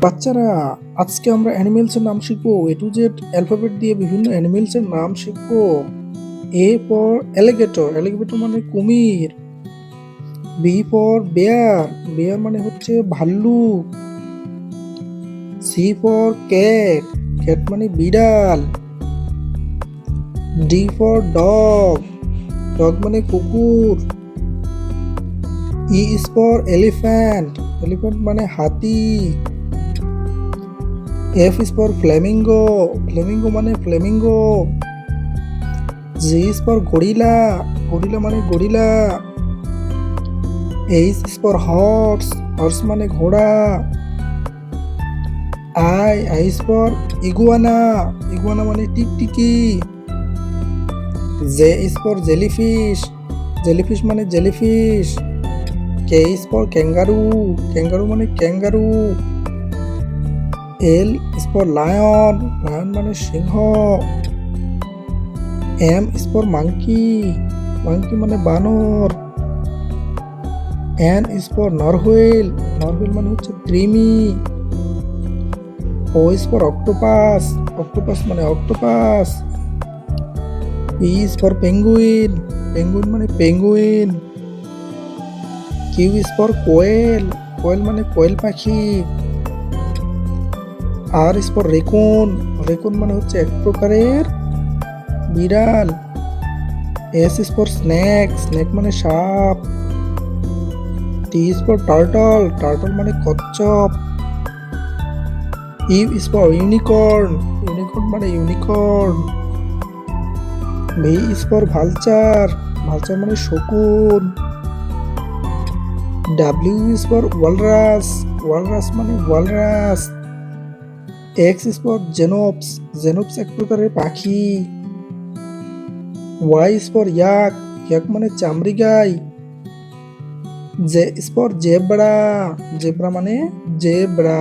বাচ্চারা, আজকে আমরা অ্যানিমেলসের নাম শিখবো। এ টু জেড অ্যালফাবেট দিয়ে বিভিন্ন অ্যানিমেলসের নাম শিখবো। এ ফর অ্যালিগেটর, অ্যালিগেটর মানে কুমির। বি ফর বেয়ার, বেয়ার মানে হচ্ছে ভাল্লুক। সি ফর ক্যাট, ক্যাট মানে বিড়াল। ডি ফর ডগ, ডগ মানে কুকুর। E is for elephant, elephant মানে হাতি। F is for flamingo, flamingo মানে flamingo. G is for gorilla, gorilla মানে gorilla. H is for horse, horse মানে ঘোড়া। I is for iguana, iguana মানে টিকটিকি। J is for jellyfish, jellyfish মানে jellyfish. K is for kangaroo, kangaroo মানে kangaroo. L is for lion, lion মানে সিংহ। M is for monkey, monkey মানে বানর। এন ইজ ফর নরহুইল, নরহুইল মানে হচ্ছে কৃমি। O is for octopus, octopus মানে octopus. P is for penguin, penguin মানে penguin. Q is for quail, quail মানে কোয়েল পাখি। R is for raccoon, raccoon মানে হচ্ছে এক প্রকারের বিড়াল। S is for snake, snake মানে সাপ। T is for turtle, turtle মানে কচ্ছপ। U is for unicorn, unicorn মানে unicorn. V is for vulture, vulture মানে শকুন। W is for walrus, walrus মানে walrus. X is for xenopus, xenopus এক প্রকারের পাখি। Y is for yak, yak মানে চামড়ি গাই। Z is for zebra, zebra মানে জেব্রা।